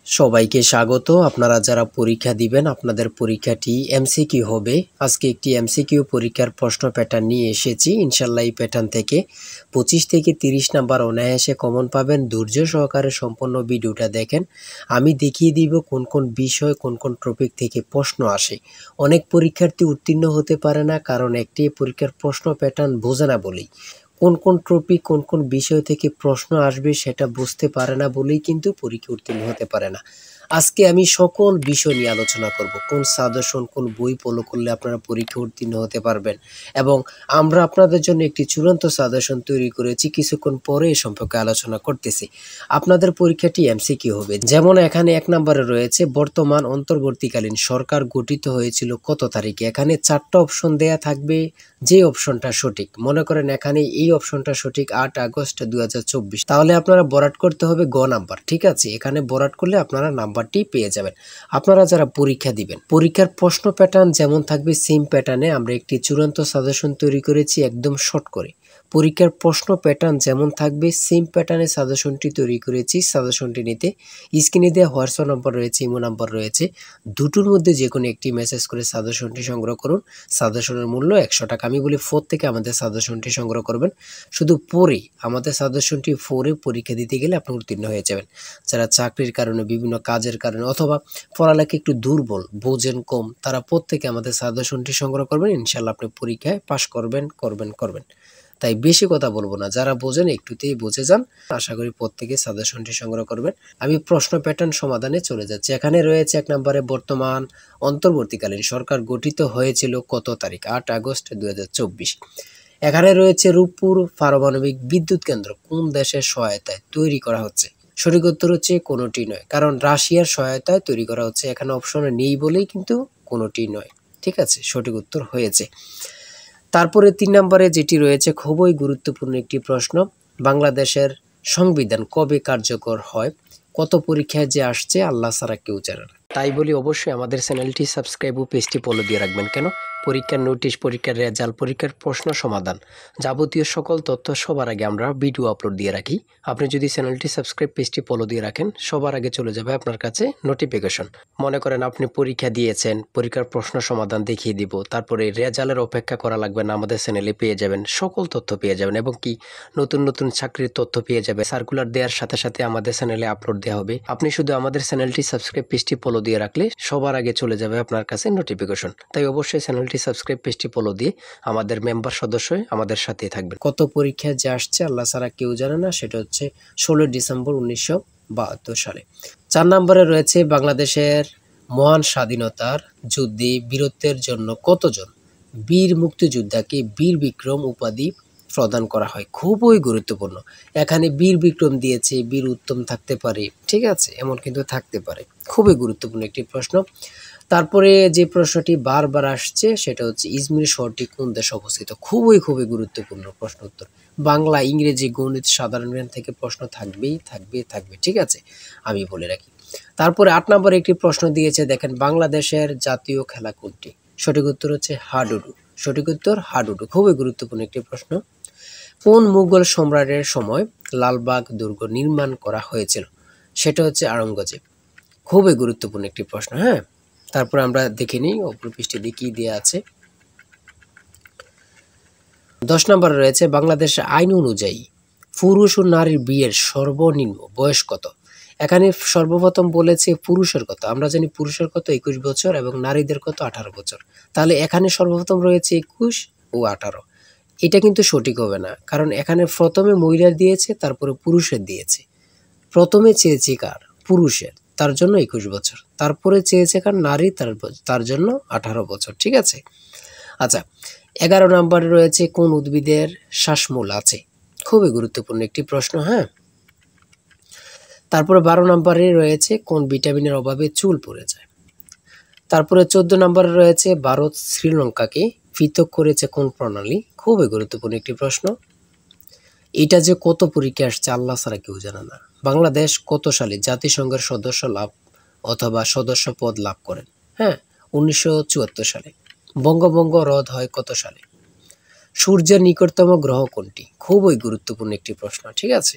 সবাইকে স্বাগত। আপনারা যারা পরীক্ষা দিবেন আপনাদের পরীক্ষাটি এমসিকিউ হবে। আজকে একটি এমসিকিউ পরীক্ষার প্রশ্ন প্যাটার্ন নিয়ে এসেছি। ইনশাল্লাহ এই প্যাটার্ন থেকে 25 থেকে 30 নাম্বার অনায়াসে কমন পাবেন। ধৈর্য সহকারে সম্পূর্ণ ভিডিওটা দেখেন। আমি দেখিয়ে দিব কোন কোন বিষয় কোন কোন টপিক থেকে প্রশ্ন আসে। অনেক পরীক্ষার্থী উত্তীর্ণ হতে পারে না, কারণ একটি পরীক্ষার প্রশ্ন প্যাটার্ন বোঝে না বলেই। কোন কোন টপিক কোন কোন বিষয় থেকে প্রশ্ন আসবে সেটা বুঝতে পারে না বলেই কিন্তু পরীক্ষা উত্তীর্ণ হতে পারে না। আজকে আমি সকল বিষয় নিয়ে আলোচনা করব। কোন সাজেশন কোন বই ফলো করলে আপনারা পরীক্ষা উত্তীর্ণ হতে পারবেন, এবং আমরা আপনাদের জন্য একটি চূড়ান্ত সাজেশন তৈরি করেছি। কিছুক্ষণ পরে এ সম্পর্কে আলোচনা করতেছি। আপনাদের পরীক্ষাটি এমসিকিউ হবে। যেমন এখানে 1 নম্বরে রয়েছে বর্তমান অন্তর্বর্তীকালীন সরকার গঠিত হয়েছিল কত তারিখে। এখানে 4টা অপশন দেয়া থাকবে, যে অপশনটা সঠিক। মনে করেন এখানে এই অপশনটা সঠিক 8 আগস্ট 2024, তাহলে আপনারা বরাট করতে হবে গ নাম্বার। ঠিক আছে, এখানে বরাট করলে আপনারা নাম্বারটি পেয়ে যাবেন। আপনারা যারা পরীক্ষা দিবেন, পরীক্ষার প্রশ্ন প্যাটার্ন যেমন থাকবে সেম প্যাটার্নে আমরা একটি চূড়ান্ত সাজেশন তৈরি করেছি, একদম শর্ট করে। পরীক্ষার প্রশ্ন প্যাটার্ন যেমন থাকবে সেম প্যাটার্নে সাজেশনটি তৈরি করেছি। সাজেশনটি নিতে স্ক্রিনে দেওয়া হোয়াটসঅ্যাপ নাম্বার রয়েছে, ইমো নাম্বার রয়েছে, দুটোর মধ্যে যে কোনো একটি মেসেজ করে সাজেশনটি সংগ্রহ করুন। সাজেশনের মূল্য 100 টাকা। আমি বলি 4 থেকে আমাদের সাজেশনটি সংগ্রহ করবেন। শুধু পড়ে আমাদের সাজেশনটি পড়ে পরীক্ষা দিতে গেলে আপনি উত্তীর্ণ হয়ে যাবেন। যারা চাকরির কারণে, বিভিন্ন কাজের কারণে অথবা পড়ালেখা একটু দুর্বল, বোঝেন কম, তারা প্রত্যেকে আমাদের সাজেশনটি সংগ্রহ করবেন। ইনশাল্লাহ আপনি পরীক্ষায় পাশ করবেন। তাই বেশি কথা বলবো না, যারা বোঝেন একটুতেই বুঝে যান। আশা করি প্রত্যেকে সাজেশনটি সংগ্রহ করবেন। আমি প্রশ্ন প্যাটার্ন সমাধানে চলে যাচ্ছি। এখানে রয়েছে 1 নম্বরে বর্তমান অন্তর্বর্তীকালীন সরকার গঠিত হয়েছিল কত তারিখ, 8 আগস্ট 2024। এখানে রয়েছে রূপপুর পারমাণবিক বিদ্যুৎ কেন্দ্র কোন দেশের সহায়তায় তৈরি করা হচ্ছে। সঠিক উত্তর হচ্ছে কোনোটি নয়, কারণ রাশিয়ার সহায়তায় তৈরি করা হচ্ছে। এখানে অপশনে নেই বলেই কিন্তু কোনোটি নয়। ঠিক আছে, সঠিক উত্তর হয়েছে। তারপরে 3 নম্বরে যেটি রয়েছে খুবই গুরুত্বপূর্ণ একটি প্রশ্ন, বাংলাদেশের সংবিধান কবে কার্যকর হয়। কত পরীক্ষায় যে আসছে আল্লাহ ছাড়া কেউ জানে না। তাই বলি অবশ্যই আমাদের চ্যানেলটি সাবস্ক্রাইব ও পেজটি ফলো দিয়ে রাখবেন। কেন? পরীক্ষার নোটিশ, পরীক্ষার রেজাল্ট, পরীক্ষার প্রশ্ন সমাধান, যাবতীয় সকল তথ্য সবার আগে আমরা ভিডিও আপলোড দিয়ে রাখি। আপনি যদি চ্যানেলটি সাবস্ক্রাইব, পেজটি ফলো দিয়ে রাখেন, সবার আগে চলে যাবে আপনার কাছে নোটিফিকেশন। মনে করেন আপনি পরীক্ষা দিয়েছেন, পরীক্ষার প্রশ্ন সমাধান দেখিয়ে দিব, তারপরে রেজাল্টের অপেক্ষা করা লাগবে না, আমাদের চ্যানেলে পেয়ে যাবেন, সকল তথ্য পেয়ে যাবেন, এবং কি নতুন নতুন চাকরির তথ্য পেয়ে যাবে। সার্কুলার দেওয়ার সাথে সাথে আমাদের চ্যানেলে আপলোড দেওয়া হবে। আপনি শুধু আমাদের চ্যানেলটি সাবস্ক্রাইব, পেজটি ফলো দিয়ে রাখলে সবার আগে চলে যাবে আপনার কাছে নোটিফিকেশন। তাই অবশ্যই চ্যানেলটি সাবস্ক্রাইব, পেজটি ফলো দিয়ে আমাদের মেম্বার সদস্য হয়ে আমাদের সাথেই থাকবেন। কত পরীক্ষায় যে আসছে আল্লাহ ছাড়া কেউ জানে না, সেটা হচ্ছে 16 ডিসেম্বর 1972 সালে। 4 নম্বরে রয়েছে বাংলাদেশের মহান স্বাধীনতার যুদ্ধে বীরত্বের জন্য কতজন বীর মুক্তিযোদ্ধাকে বীর বিক্রম উপাধি প্রদান করা হয়। খুবই গুরুত্বপূর্ণ। এখানে বীর বিক্রম দিয়েছে, বীর উত্তম থাকতে পারে, ঠিক আছে, এমন কিন্তু থাকতে পারে। খুবই গুরুত্বপূর্ণ একটি প্রশ্ন। তারপরে যে প্রশ্নটি বারবার আসছে সেটা হচ্ছে ইজমির শহরটি কোন দেশে অবস্থিত। খুবই গুরুত্বপূর্ণ প্রশ্ন উত্তর। বাংলা, ইংরেজি, গণিত, সাধারণ জ্ঞান থেকে প্রশ্ন থাকবে। ঠিক আছে, আমি বলে রাখি। তারপরে 8 নম্বরে একটি প্রশ্ন দিয়েছে, দেখেন বাংলাদেশের জাতীয় খেলা কোনটি। সঠিক উত্তর হচ্ছে হাডুডু। সঠিক উত্তর হাডুডু। খুবই গুরুত্বপূর্ণ একটি প্রশ্ন। কোন মুঘল সম্রাটের সময় লালবাগ দুর্গ নির্মাণ করা হয়েছিল। সেটা হচ্ছে আওরঙ্গজেব। খুবই গুরুত্বপূর্ণ একটি প্রশ্ন। হ্যাঁ, তারপর আমরা দেখে নিই অপর পৃষ্ঠে কি দেওয়া আছে। 10 নম্বরে রয়েছে বাংলাদেশের আইন অনুযায়ী পুরুষ ও নারীর বিয়ের সর্বনিম্ন বয়স কত। এখানে সর্বপ্রথম বলেছে পুরুষের কত। আমরা জানি পুরুষের কত 21 বছর এবং নারীদের কত 18 বছর। তাহলে এখানে সর্বপ্রথম রয়েছে 21 ও 18। এটা কিন্তু সঠিক হবে না, কারণ এখানে প্রথমে মহিলার দিয়েছে, তারপরে পুরুষের দিয়েছে। প্রথমে চেয়েছে কার, পুরুষের, তার জন্য 21 বছর। তারপরে চেয়েছে কার, নারী, তার জন্য 18 বছর। ঠিক আছে। আচ্ছা, 11 নম্বরে রয়েছে কোন উদ্ভিদের শ্বাসমূল আছে। খুবই গুরুত্বপূর্ণ একটি প্রশ্ন। হ্যাঁ, তারপরে 12 নম্বরে রয়েছে কোন ভিটামিনের অভাবে চুল পড়ে যায়। তারপরে 14 নম্বরে রয়েছে ভারত শ্রীলঙ্কাকে পৃথক করেছে কোন প্রণালী। খুবই গুরুত্বপূর্ণ একটি প্রশ্ন। এটা যে কত পরীক্ষা আসছে আল্লাহ ছাড়া কেউ জানে না। বাংলাদেশ কত সালে জাতিসংঘের সদস্য লাভ অথবা সদস্য পদ লাভ করেন। হ্যাঁ, 1974 সালে। বঙ্গভঙ্গ রদ হয় কত সালে। সূর্যের নিকটতম গ্রহ কোনটি। খুবই গুরুত্বপূর্ণ একটি প্রশ্ন। ঠিক আছে,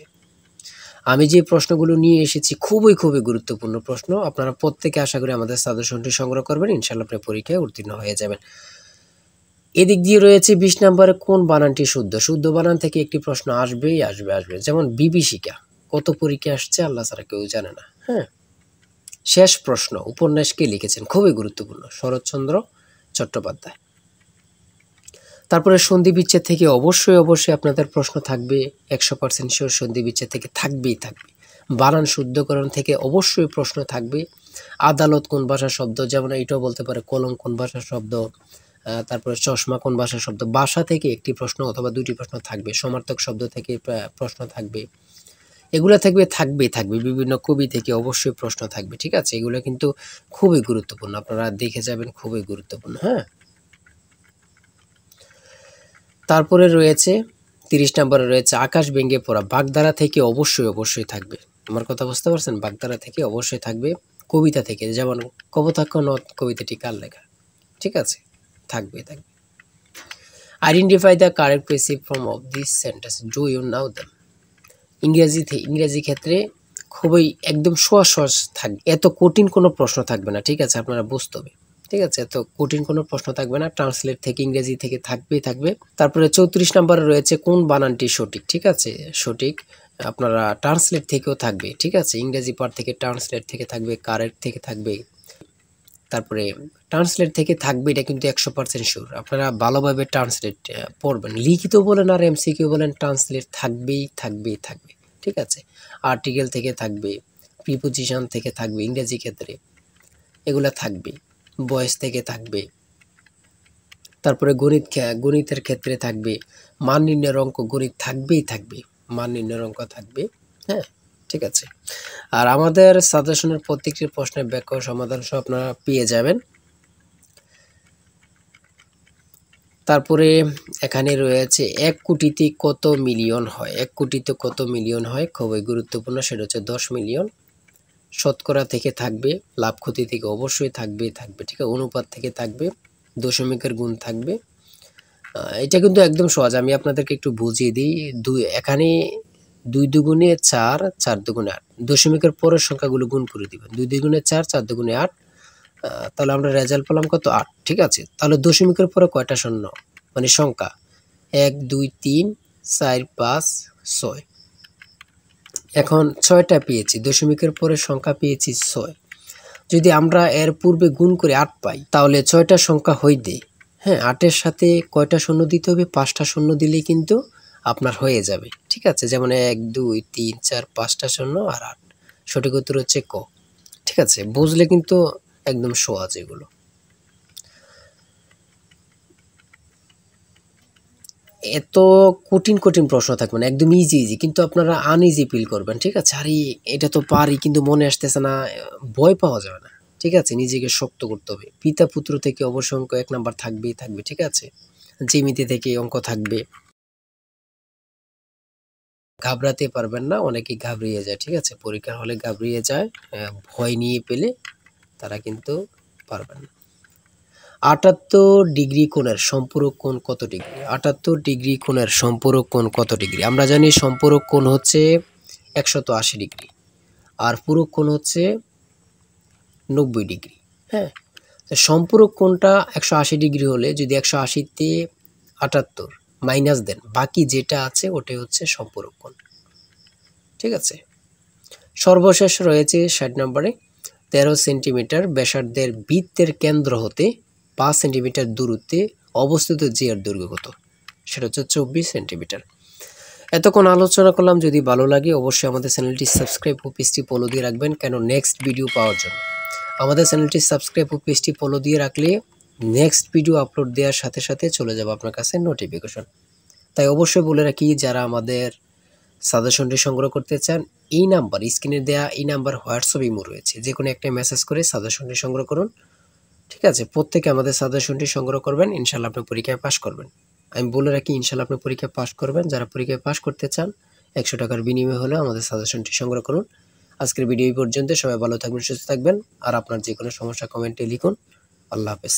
আমি যে প্রশ্নগুলো নিয়ে এসেছি খুবই গুরুত্বপূর্ণ প্রশ্ন। আপনারা প্রত্যেকে আশা করি আমাদের সাজেশনটি সংগ্রহ করবেন, ইনশাআল্লাহ আপনি পরীক্ষায় উত্তীর্ণ হয়ে যাবেন। এদিক দিয়ে রয়েছে 20 নম্বরে কোন বানানটি শুদ্ধ। শুদ্ধ বানান থেকে একটি প্রশ্ন আসবেই আসবে। যেমন বিভীষিকা কত পরীক্ষা আসছে আল্লাহ ছাড়া কেউ জানে না। হ্যাঁ, শেষ প্রশ্ন উপন্যাস কে লিখেছেন, খুবই গুরুত্বপূর্ণ, শরৎচন্দ্র চট্টোপাধ্যায়। তারপরে সন্ধি বিচ্ছেদ থেকে অবশ্যই আপনাদের প্রশ্ন থাকবে, 100% শিওর সন্ধি বিচ্ছেদ থেকে থাকবেই। বানান শুদ্ধকরণ থেকে অবশ্যই প্রশ্ন থাকবে। আদালত কোন ভাষার শব্দ, যেমন এটাও বলতে পারে কলম কোন ভাষার শব্দ, তারপরে চশমা কোন ভাষার শব্দ। ভাষা থেকে একটি প্রশ্ন অথবা দুটি প্রশ্ন থাকবে। সমার্থক শব্দ থেকে প্রশ্ন থাকবে। এগুলো থাকবে। বিভিন্ন কবি থেকে অবশ্যই প্রশ্ন থাকবে। ঠিক আছে, এগুলো কিন্তু খুবই গুরুত্বপূর্ণ, আপনারা দেখে যাবেন, খুবই গুরুত্বপূর্ণ। হ্যাঁ, তারপরে রয়েছে 30 নম্বরে রয়েছে আকাশ ভেঙে পড়া। বাগধারা থেকে অবশ্যই থাকবে। আমার কথা বুঝতে পারছেন? বাগধারা থেকে অবশ্যই থাকবে। কবিতা থেকে, যেমন কপোতাক্ষ নদ কবিতাটি কার লেখা। ঠিক আছে, থাকবে। Identify the correct passive form of this sentence, do you now them. ইংরেজি ক্ষেত্রে খুবই একদম সহজ থাকবে, এত কঠিন কোনো প্রশ্ন থাকবে না। ঠিক আছে, আপনারা বুঝতে হবে। ঠিক আছে, এত কঠিন কোনো প্রশ্ন থাকবে না। ট্রান্সলেট থেকে ইংরেজি থেকে থাকবে। তারপরে 34 নম্বরে রয়েছে কোন বানানটি সঠিক। ঠিক আছে, সঠিক আপনারা ট্রান্সলেট থেকেও থাকবে। ঠিক আছে, ইংরেজি পার্ট থেকে ট্রান্সলেট থেকে থাকবে, কারেক্ট থেকে থাকবে। তারপরে ট্রান্সলেট থেকে থাকবে, এটা কিন্তু 100% শিওর। আপনারা ভালোভাবে ট্রান্সলেট পড়বেন, লিখিত বলেন আর এমসিকিউ বলেন, ট্রান্সলেট থাকবেই। ঠিক আছে, আর্টিকেল থেকে থাকবে, প্রিপোজিশন থেকে থাকবে ইংরেজি ক্ষেত্রে, এগুলা থাকবে। ভয়েস থেকে থাকবে। তারপরে গণিতের ক্ষেত্রে থাকবে। মান নির্ণয়ের অঙ্ক গণিত থাকবে। মান নির্ণয়ের অঙ্ক থাকবে। হ্যাঁ, ঠিক আছে। আর আমাদের সাজেশনের প্রত্যেকটি প্রশ্নের ব্যাখ্যা ও সমাধান সহ আপনারা পেয়ে যাবেন। তারপরে এখানে রয়েছে 1 কোটিতে কত মিলিয়ন হয়। 1 কোটিতে কত মিলিয়ন হয়, খুবই গুরুত্বপূর্ণ, সেটা হচ্ছে 10 মিলিয়ন। শতকরা থেকে থাকবে, লাভ ক্ষতি থেকে অবশ্যই থাকবে। ঠিক আছে, অনুপাত থেকে থাকবে, দশমিকের গুণ থাকবে। এটা কিন্তু একদম সহজ, আমি আপনাদেরকে একটু বুঝিয়ে দিই। এখানে 2 দুগুণে 4, 4 দুগুণে 8, দশমিকের পরের সংখ্যাগুলো গুণ করে দিবেন। 2 দুগুণে 4, 4 দুগুণে 8, তাহলে আমরা রেজাল্ট পেলাম কত, 8। ঠিক আছে, তাহলে দশমিকের পরে কয়টা শূন্য, মানে সংখ্যা, 1 2 3 4 5 6। এখন 6টা পেয়েছি, দশমিকের পরে সংখ্যা পেয়েছি 6। যদি আমরা এর পূর্বে গুণ করে 8 পাই, তাহলে 6টা সংখ্যা হইতে, হ্যাঁ, 8-এর সাথে কয়টা শূন্য দিতে হবে, 5টা শূন্য দিলেই কিন্তু আপনার হয়ে যাবে। ঠিক আছে, যেমন 1 2 3 4 5টা শূন্য আর 8। সঠিক উত্তর হচ্ছে ক। ঠিক আছে, বুঝলে কিন্তু একদম সহজ এগুলো। এত কঠিন প্রশ্ন থাকবে না, একদম ইজি, কিন্তু আপনারা আনইজি ফিল করবেন। ঠিক আছে, আরে এটা তো পারি কিন্তু মনে আসতেছে না, ভয় পাওয়া যাবে না। ঠিক আছে, নিজেকে শক্ত করতে হবে। পিতা পুত্র থেকে অবশ্য অঙ্ক 1 নাম্বার থাকবেই। ঠিক আছে, জ্যামিতি থেকে অঙ্ক থাকবে। ঘাবড়াতে পারবেন না, অনেকেই ঘাবড়িয়ে যায়। ঠিক আছে, পরীক্ষার হলে ঘাবড়িয়ে যায়, ভয় নিয়ে পেলে তারা কিন্তু পারবেন না। 78 ডিগ্রি কোণের সম্পূরক কোণ কত ডিগ্রি। 78 ডিগ্রি কোণের সম্পূরক কোণ কত ডিগ্রি। আমরা জানি সম্পূরক কোণ হচ্ছে 180 ডিগ্রি, আর পূরক কোণ হচ্ছে 90 ডিগ্রি। হ্যাঁ, সম্পূরক কোণটা 180 ডিগ্রি হলে যদি 180-তে 78 মাইনাস দেন, বাকি যেটা আছে ওটাই হচ্ছে সম্পূরক কোণ। ঠিক আছে, সর্বশেষ রয়েছে 60 নম্বরে 13 সেন্টিমিটার ব্যাসার্ধের বৃত্তের কেন্দ্র হতে 5 সেন্টিমিটার দূরত্বে অবস্থিত যে এর দৈর্ঘ্য কত, সেটা হচ্ছে 24 সেন্টিমিটার। এতক্ষণ আলোচনা করলাম, যদি ভালো লাগে অবশ্যই আমাদের চ্যানেলটি সাবস্ক্রাইব ও পেজটি ফলো দিয়ে রাখবেন, কেন নেক্সট ভিডিও পাওয়ার জন্য। আমাদের চ্যানেলটি সাবস্ক্রাইব ও পেজটি ফলো দিয়ে রাখলে নেক্সট ভিডিও আপলোড দেওয়ার সাথে সাথে চলে যাবে আপনার কাছে নোটিফিকেশন। তাই অবশ্যই বলে রাখি, যারা আমাদের সাজেশনটি সংগ্রহ করতে চান, এই নাম্বার, স্ক্রিনে দেওয়া এই নাম্বার হোয়াটসঅ্যাপ ইমো রয়েছে, যে কোনো একটা মেসেজ করে সাজেশনটি সংগ্রহ করুন। ঠিক আছে, প্রত্যেকে আমাদের সাজেশনটি সংগ্রহ করবেন, ইনশাআল্লাহ আপনি পরীক্ষায় পাশ করবেন। আমি বলে রাখি, ইনশাআল্লাহ আপনি পরীক্ষায় পাশ করবেন। যারা পরীক্ষায় পাশ করতে চান, 100 টাকার বিনিময়ে হলেও আমাদের সাজেশনটি সংগ্রহ করুন। আজকের ভিডিও এই পর্যন্ত। সবাই ভালো থাকবেন, সুস্থ থাকবেন, আর আপনার যে কোনো সমস্যা কমেন্টে লিখুন। আল্লাহ হাফেজ।